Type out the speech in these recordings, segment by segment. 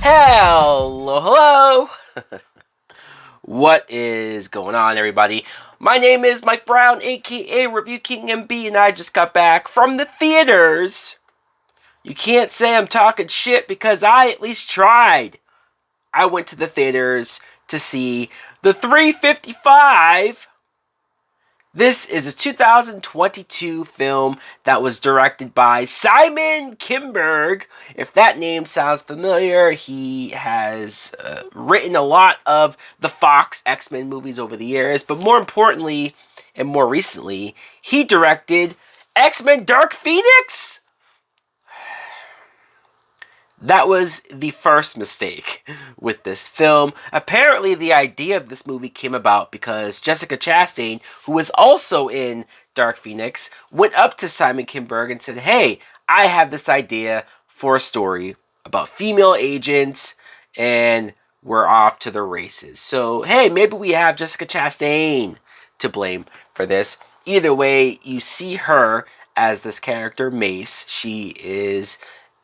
Hello, hello. What is going on, everybody? My name is Mike Brown, aka Review King MB, and I just got back from the theaters. You can't say I'm talking shit because I at least tried. I went to the theaters to see the 355. This is a 2022 film that was directed by Simon Kinberg. If that name sounds familiar, he has written a lot of the Fox X-Men movies over the years, but more importantly, and more recently, he directed X-Men Dark Phoenix. That was the first mistake with this film. Apparently, the idea of this movie came about because Jessica Chastain, who was also in Dark Phoenix, went up to Simon Kinberg and said, "Hey, I have this idea for a story about female agents, and we're off to the races. So, hey, maybe we have Jessica Chastain to blame for this." Either way, you see her as this character, Mace. She is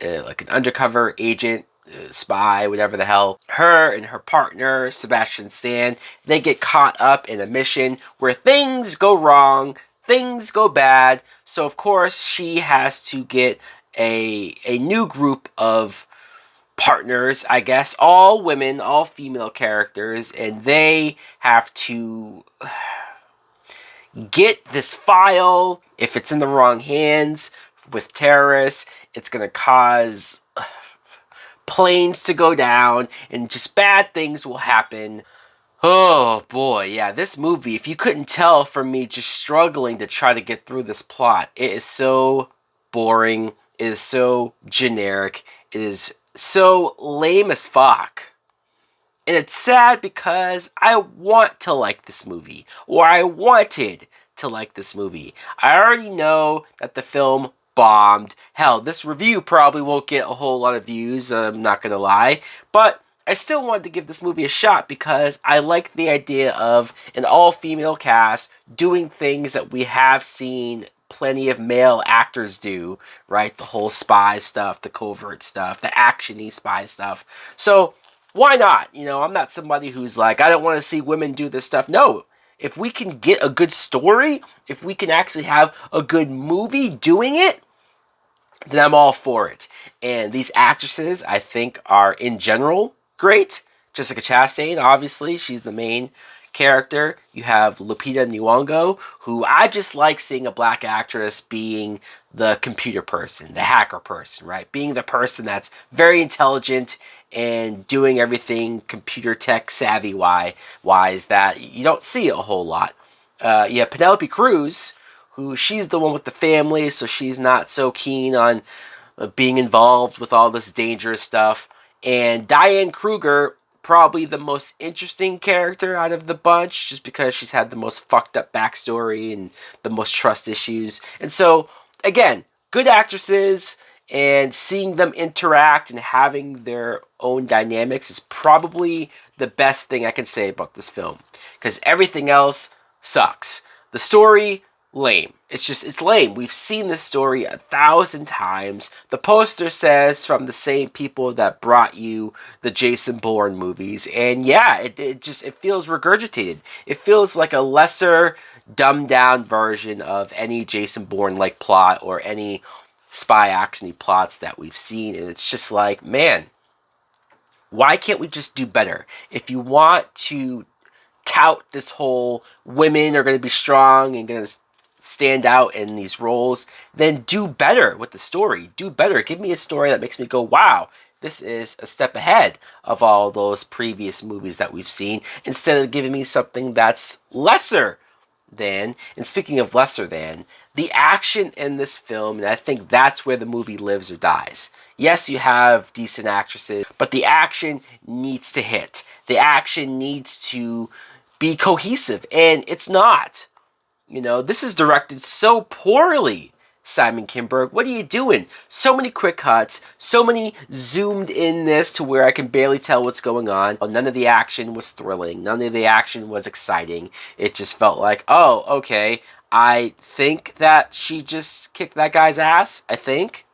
like an undercover agent, spy, whatever the hell. Her and her partner, Sebastian Stan, they get caught up in a mission where things go wrong, things go bad. So, of course, she has to get a new group of partners, I guess, all women, all female characters, and they have to get this file. If it's in the wrong hands with terrorists, it's going to cause planes to go down and just bad things will happen. Oh boy, yeah, this movie, if you couldn't tell from me just struggling to try to get through this plot, it is so boring, it is so generic, it is so lame as fuck. And it's sad because I want to like this movie, or I wanted to like this movie. I already know that the film bombed. Hell, this review probably won't get a whole lot of views, I'm not gonna lie. But I still wanted to give this movie a shot because I like the idea of an all-female cast doing things that we have seen plenty of male actors do, right? The whole spy stuff, the covert stuff, the action-y spy stuff. So, why not? You know, I'm not somebody who's like, I don't want to see women do this stuff. No, if we can get a good story, if we can actually have a good movie doing it, then I'm all for it. And these actresses, I think, are in general great. Jessica Chastain, obviously, she's the main character. You have Lupita Nyong'o, who I just like seeing a black actress being the computer person, the hacker person, right? Being the person that's very intelligent and doing everything computer tech savvy wise that you don't see a whole lot. You have Penelope Cruz, who she's the one with the family, so she's not so keen on being involved with all this dangerous stuff. And Diane Kruger, probably the most interesting character out of the bunch, just because she's had the most fucked up backstory and the most trust issues. And so, again, good actresses, and seeing them interact and having their own dynamics is probably the best thing I can say about this film. Because everything else sucks. The story, lame. It's lame. We've seen this story 1,000 times. The poster says from the same people that brought you the Jason Bourne movies. And yeah, it feels regurgitated. It feels like a lesser, dumbed down version of any Jason Bourne-like plot or any spy action-y plots that we've seen. And it's just like, man, why can't we just do better? If you want to tout this whole women are going to be strong and going to stand out in these roles, then do better with the story. Do better. Give me a story that makes me go, wow, this is a step ahead of all those previous movies that we've seen, instead of giving me something that's lesser than. And speaking of lesser than, the action in this film, and I think that's where the movie lives or dies. Yes, you have decent actresses, but the action needs to hit. The action needs to be cohesive, and it's not. You know, this is directed so poorly, Simon Kinberg. What are you doing? So many quick cuts, so many zoomed in this to where I can barely tell what's going on. None of the action was thrilling. None of the action was exciting. It just felt like, oh, okay, I think that she just kicked that guy's ass, I think.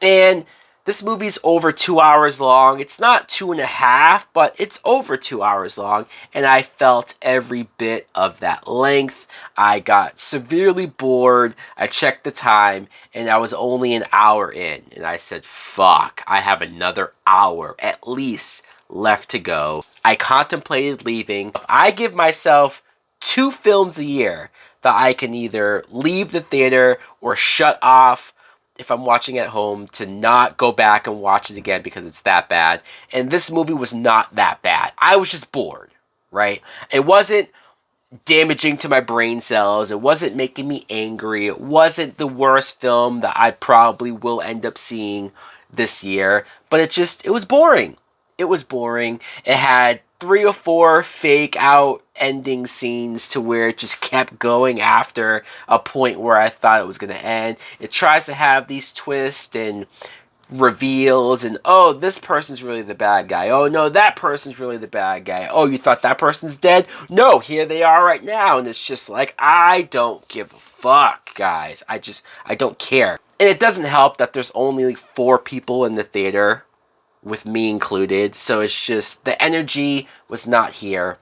And This movie's over 2 hours long. It's not 2.5, but it's over 2 hours long, and I felt every bit of that length. I got severely bored. I checked the time, and I was only an hour in, and I said, fuck, I have another hour at least left to go. I contemplated leaving. I give myself 2 films a year that I can either leave the theater or shut off if I'm watching at home to not go back and watch it again because it's that bad. And this movie was not that bad. I was just bored, right? It wasn't damaging to my brain cells. It wasn't making me angry. It wasn't the worst film that I probably will end up seeing this year. But it was boring. It was boring. It had 3 or 4 fake out ending scenes to where it just kept going after a point where I thought it was going to end. It tries to have these twists and reveals and, oh, this person's really the bad guy. Oh, no, that person's really the bad guy. Oh, you thought that person's dead? No, here they are right now. And it's just like, I don't give a fuck, guys. I don't care. And it doesn't help that there's only like 4 people in the theater, with me included, so it's just the energy was not here.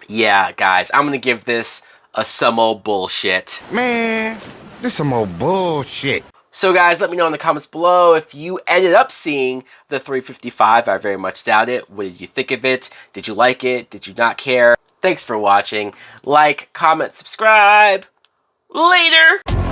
Yeah, guys, I'm gonna give this some old bullshit. Man, this some old bullshit. So guys, let me know in the comments below if you ended up seeing the 355. I very much doubt it. What did you think of it? Did you like it? Did you not care? Thanks for watching. Like, comment, subscribe. Later!